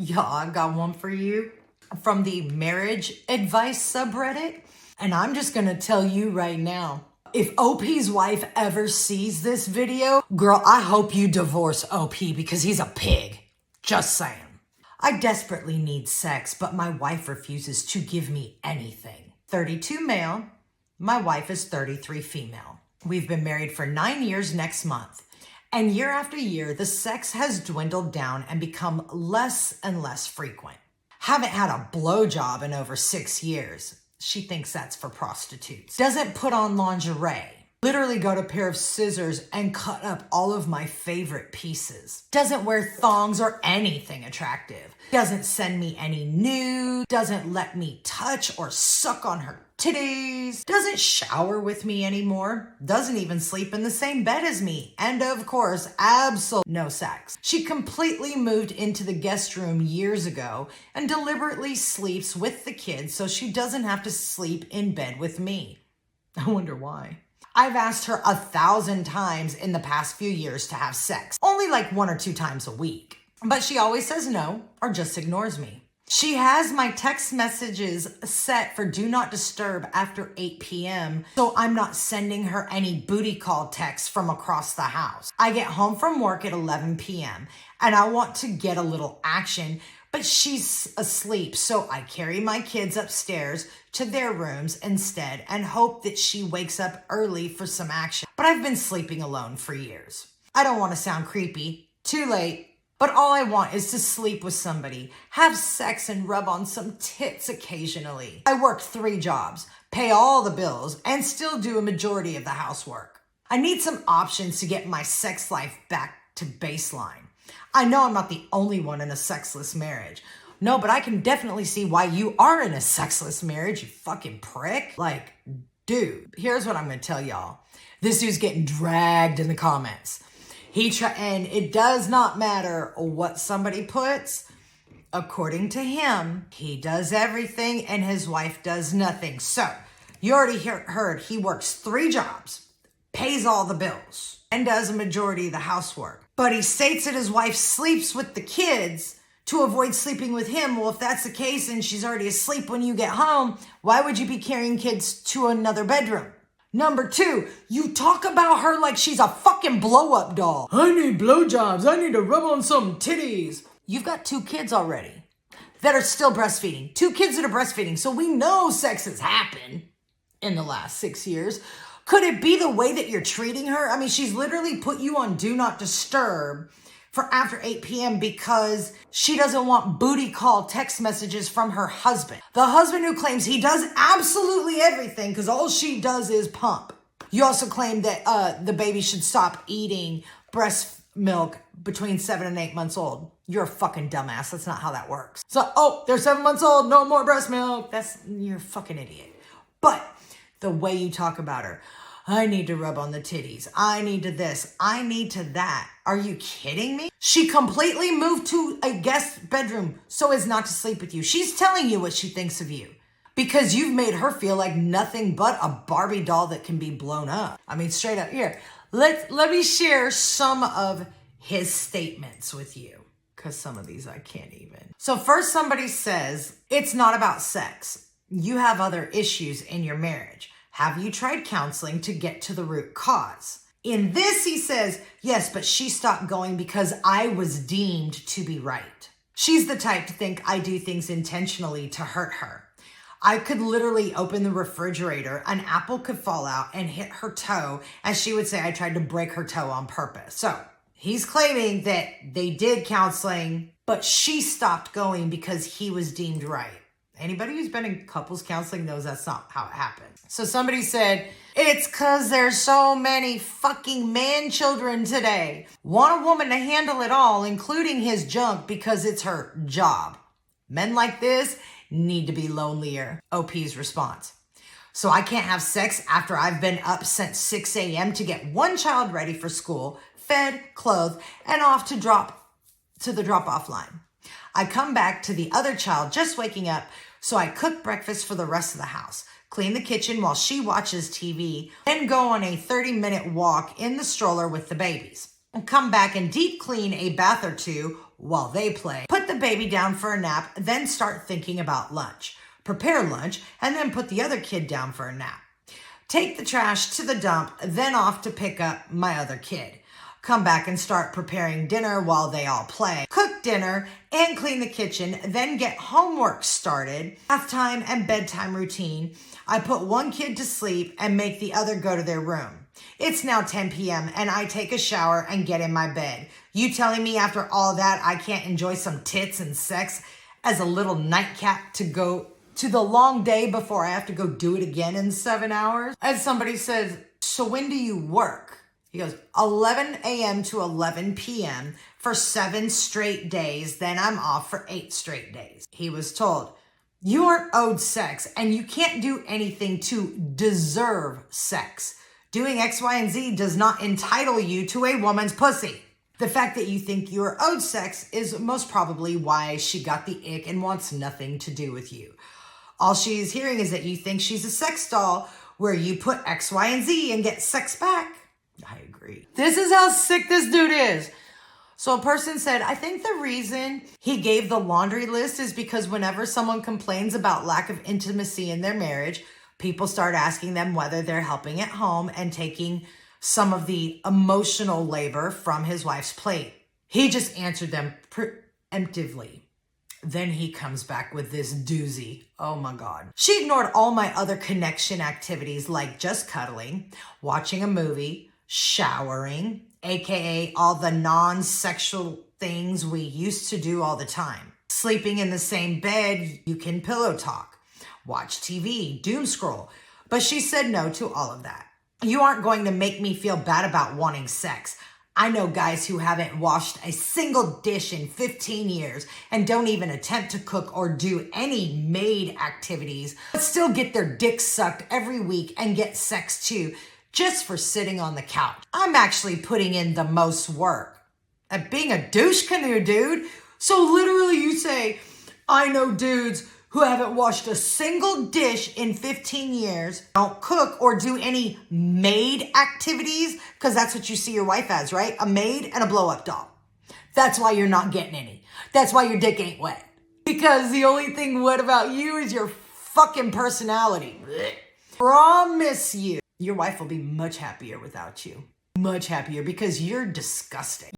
Yeah, I got one for you from the marriage advice subreddit. And I'm just gonna tell you right now, if OP's wife ever sees this video, girl, I hope you divorce OP because he's a pig. Just saying. I desperately need sex, but my wife refuses to give me anything. 32 male, my wife is 33 female. We've been married for 9 years next month. And year after year, the sex has dwindled down and become less and less frequent. Haven't had a blowjob in over 6 years. She thinks that's for prostitutes. Doesn't put on lingerie. Literally got a pair of scissors and cut up all of my favorite pieces. Doesn't wear thongs or anything attractive. Doesn't send me any nude. Doesn't let me touch or suck on her titties. Doesn't shower with me anymore. Doesn't even sleep in the same bed as me. And of course, absolutely no sex. She completely moved into the guest room years ago and deliberately sleeps with the kids so she doesn't have to sleep in bed with me. I wonder why. I've asked her 1,000 times in the past few years to have sex, only like 1 or 2 times a week. But she always says no or just ignores me. She has my text messages set for do not disturb after 8 p.m. so I'm not sending her any booty call texts from across the house. I get home from work at 11 p.m. and I want to get a little action, but she's asleep, so I carry my kids upstairs to their rooms instead and hope that she wakes up early for some action. But I've been sleeping alone for years. I don't want to sound creepy. Too late. But all I want is to sleep with somebody, have sex and rub on some tits occasionally. I work 3 jobs, pay all the bills, and still do a majority of the housework. I need some options to get my sex life back to baseline. I know I'm not the only one in a sexless marriage. No, but I can definitely see why you are in a sexless marriage, you fucking prick. Like, dude, here's what I'm gonna tell y'all. This dude's getting dragged in the comments. And it does not matter what somebody puts. According to him, he does everything and his wife does nothing. So, you already heard he works 3 jobs, pays all the bills, and does a majority of the housework. But he states that his wife sleeps with the kids to avoid sleeping with him. Well, if that's the case and she's already asleep when you get home, why would you be carrying kids to another bedroom? Number 2, you talk about her like she's a fucking blow-up doll. I need blowjobs. I need to rub on some titties. You've got 2 kids already that are still breastfeeding. 2 kids that are breastfeeding. So we know sex has happened in the last 6 years. Could it be the way that you're treating her? I mean, she's literally put you on do not disturb for after 8 p.m. because she doesn't want booty call text messages from her husband. The husband who claims he does absolutely everything because all she does is pump. You also claim that the baby should stop eating breast milk between 7 and 8 months old. You're a fucking dumbass. That's not how that works. So, they're 7 months old, no more breast milk. You're a fucking idiot. But the way you talk about her, I need to rub on the titties. I need to this. I need to that. Are you kidding me? She completely moved to a guest bedroom so as not to sleep with you. She's telling you what she thinks of you because you've made her feel like nothing but a Barbie doll that can be blown up. I mean, straight up here. Let me share some of his statements with you because some of these I can't even. So first somebody says, it's not about sex. You have other issues in your marriage. Have you tried counseling to get to the root cause? In this, he says, yes, but she stopped going because I was deemed to be right. She's the type to think I do things intentionally to hurt her. I could literally open the refrigerator, an apple could fall out and hit her toe, and she would say I tried to break her toe on purpose. So he's claiming that they did counseling, but she stopped going because he was deemed right. Anybody who's been in couples counseling knows that's not how it happens. So somebody said, it's because there's so many fucking man children today. Want a woman to handle it all, including his junk, because it's her job. Men like this need to be lonelier. OP's response. So I can't have sex after I've been up since 6 a.m. to get one child ready for school, fed, clothed, and off to the drop-off line. I come back to the other child just waking up, so I cook breakfast for the rest of the house, clean the kitchen while she watches TV, then go on a 30-minute walk in the stroller with the babies, and come back and deep clean a bath or 2, while they play. Put the baby down for a nap, then start thinking about lunch. Prepare lunch, and then put the other kid down for a nap. Take the trash to the dump, then off to pick up my other kid. Come back and start preparing dinner while they all play. Cook dinner and clean the kitchen, then get homework started. Bath time and bedtime routine. I put one kid to sleep and make the other go to their room. It's now 10 p.m. and I take a shower and get in my bed. You telling me after all that I can't enjoy some tits and sex as a little nightcap to go to the long day before I have to go do it again in 7 hours? As somebody says, so when do you work? He goes, 11 a.m. to 11 p.m. for 7 straight days. Then I'm off for 8 straight days. He was told, you aren't owed sex and you can't do anything to deserve sex. Doing X, Y, and Z does not entitle you to a woman's pussy. The fact that you think you are owed sex is most probably why she got the ick and wants nothing to do with you. All she is hearing is that you think she's a sex doll where you put X, Y, and Z and get sex back. I agree. This is how sick this dude is. So a person said, I think the reason he gave the laundry list is because whenever someone complains about lack of intimacy in their marriage, people start asking them whether they're helping at home and taking some of the emotional labor from his wife's plate. He just answered them preemptively. Then he comes back with this doozy. Oh my God. She ignored all my other connection activities like just cuddling, watching a movie, showering, aka all the non-sexual things we used to do all the time. Sleeping in the same bed, you can pillow talk, watch TV, doom scroll. But she said no to all of that. You aren't going to make me feel bad about wanting sex. I know guys who haven't washed a single dish in 15 years and don't even attempt to cook or do any maid activities, but still get their dicks sucked every week and get sex too, just for sitting on the couch. I'm actually putting in the most work at being a douche canoe, dude. So literally you say, I know dudes who haven't washed a single dish in 15 years, don't cook or do any maid activities, because that's what you see your wife as, right? A maid and a blow-up doll. That's why you're not getting any. That's why your dick ain't wet. Because the only thing wet about you is your fucking personality. Blech. Promise you, your wife will be much happier without you. Much happier because you're disgusting.